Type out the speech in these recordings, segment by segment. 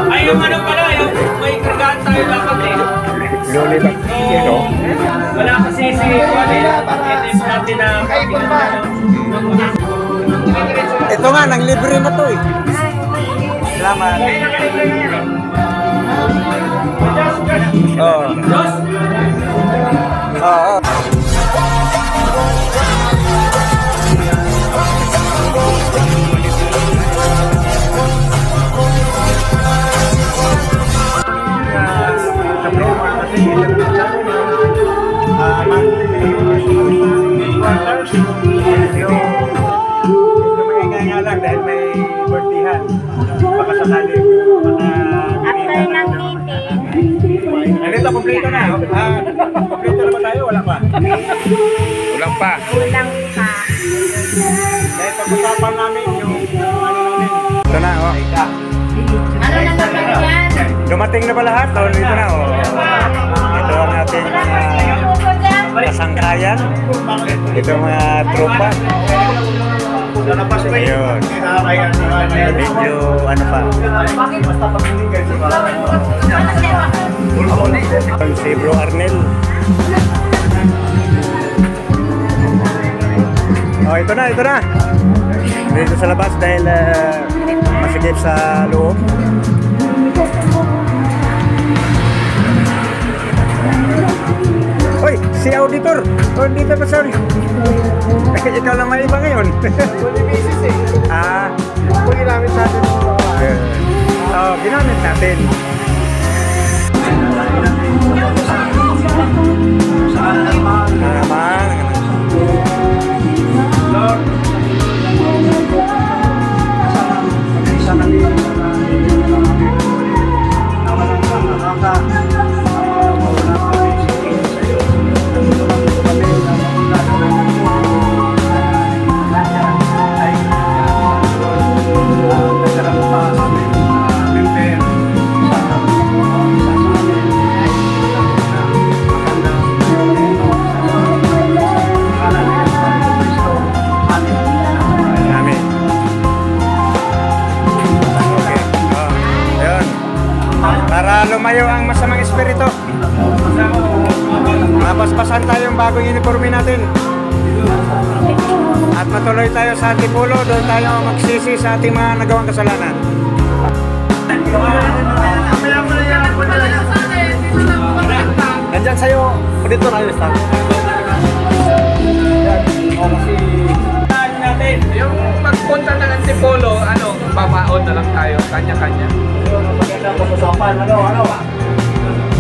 Ay, yung ano pala, yung may kargaan tayo dapat eh. Loli ba? Wala kasi si item natin na Ito nga, nang libre na to eh. Salamat. Oo. Oo. Lang dahil may birthihan. Baka sakali After ng meeting. Nandito, kompleto na. Kompleto na ba tayo? Wala pa? Kulang pa. Kulang pa. Dahil pag-usapan namin yung ano namin. Ito na, oh. Ano na naman yan? Dumating na ba lahat? O, dito na, oh. Ito ang ating kasangkayan. Ito ang mga tropa. Ayun. Medyo ano pa. Si Bro Arnel. Oh, ito na, ito na. Dito sa labas dahil masigip sa loob. Hoy, si auditor. Oh, dito pa, sorry. Ikaw lang may iba ngayon. Fully basis eh. Ah. Kung ginamit natin. Oo, ginamit natin. Naman. Lord. Lumayo ang masamang espiritu. Mapaspasan tayo yung bagong uniforme natin. At matuloy tayo sa Antipolo. Doon tayo magsisi sa ating mga nagawang kasalanan. Nandyan sa'yo. Dito na yung staff. natin. Yung pagpunta ng Antipolo, ano, babaon na lang tayo, kanya-kanya. Magandang pag-usapan, ano?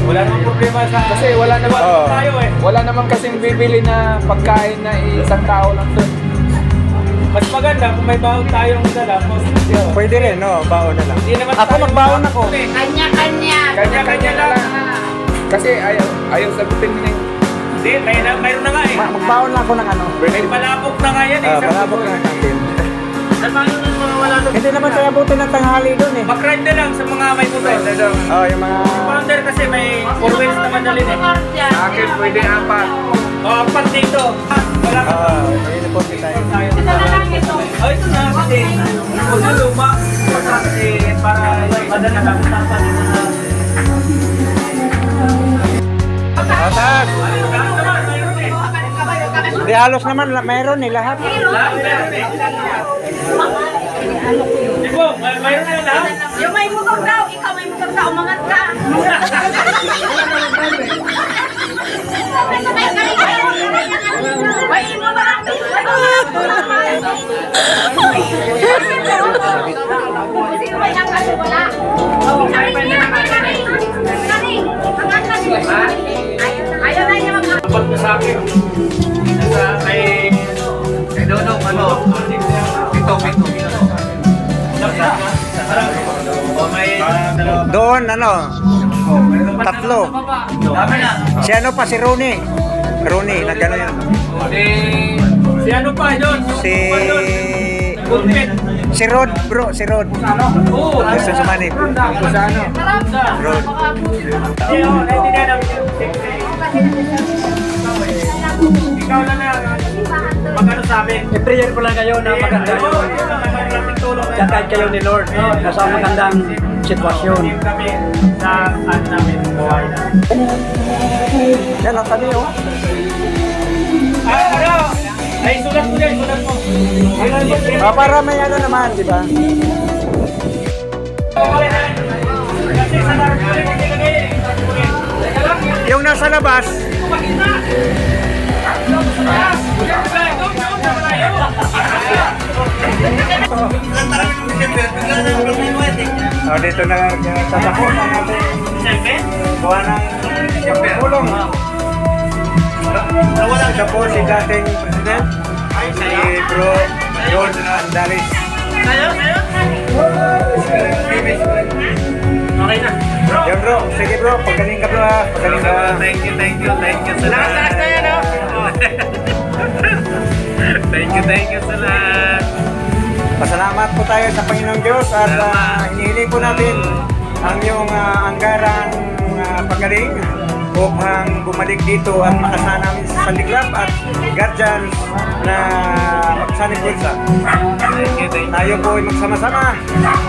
Wala namang problema sa... Kasi wala naman tayo eh. Wala naman kasing bibili na pagkain na isang tao lang doon. Mas maganda kung may baon tayong dala. Pwede rin, no? Baon na lang. Ako magbaon ako. Kanya-kanya. Kanya-kanya na lang. Kasi ayaw sagutin niya. Hindi, mayroon na nga eh. Magbaon lang ako ng ano. May palabok na nga yan eh. Palabok na ng kantin. Hindi naman tayo abutin ng tanghali doon eh. Back-ride na lang sa mga may motor. Oh, yung mga... Founder kasi may 4 wheels naman na rin eh. Sa akin pwede 4. O, 4 dito. Wala ka. Pwede po tayo. Ito na lang ito. Oh, ito na kasi. Kung na luma. Kasi para madala lang. Otas! Di halos naman, mayroon eh lahat. Meron eh. Dibo, mayroon na lahat. Yung may motor daw, ikaw may motor daw, umangat ka. May imo ba ang sino may angkas wala? Ayaw na niya Dapat na sa akin. Kay Dodong, ano? Pito. Doon, ano? 3. Si ano pa, si Ronnie. Ronnie, nagano yan. Si ano pa yun? Si Rod, bro, si Rod. Oo. Gusto sa manip. Sa ano? Rod. Ikaw na na. namin. I-prayer ko lang kayo na maganda Oo, yun. yun lang, malaking tulong na. Guide kayo ni Lord. Nasa magandang sitwasyon. Team kami sa ano namin, buhay na. Yan ang kami, oh. Ano? Ay, sulat mo yan, sulat mo. Para may ano naman, di ba? Kasi sa large ko yung nilagay eh. Teka lang, Yung nasa labas, makita. dito na tatakot ang ating gawa ng pagpulong. Ito po si dating president, si Bro George Andalis. Okay na. Bro, Yan bro, sige bro, pagaling ka bro ha, pagaling ka. Thank you sa lahat. lakas na yan oh. Thank you sa lahat. Pasalamat po tayo sa Panginoong Diyos at hinihiling po natin ang iyong anggarang pagaling upang bumalik dito at makasama namin sa Sandiklap at guardians na magsanib bulsa. Thank you. Tayo po ay magsama-sama,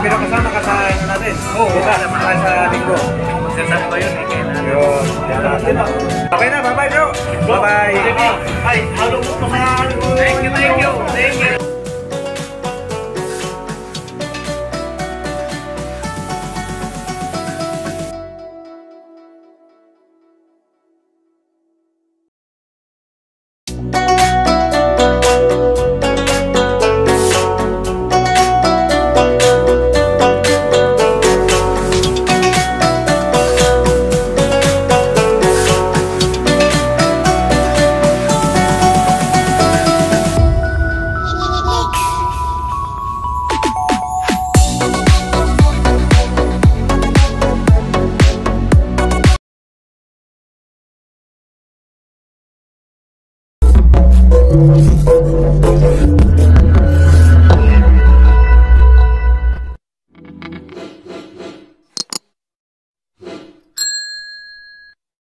pero kasama ka sa ano natin. Bukas, sa linggo. Magsasabi ba yun? Yun, yan natin. Okay na, bye-bye bro. Bye-bye. Ay, halo mo pa sa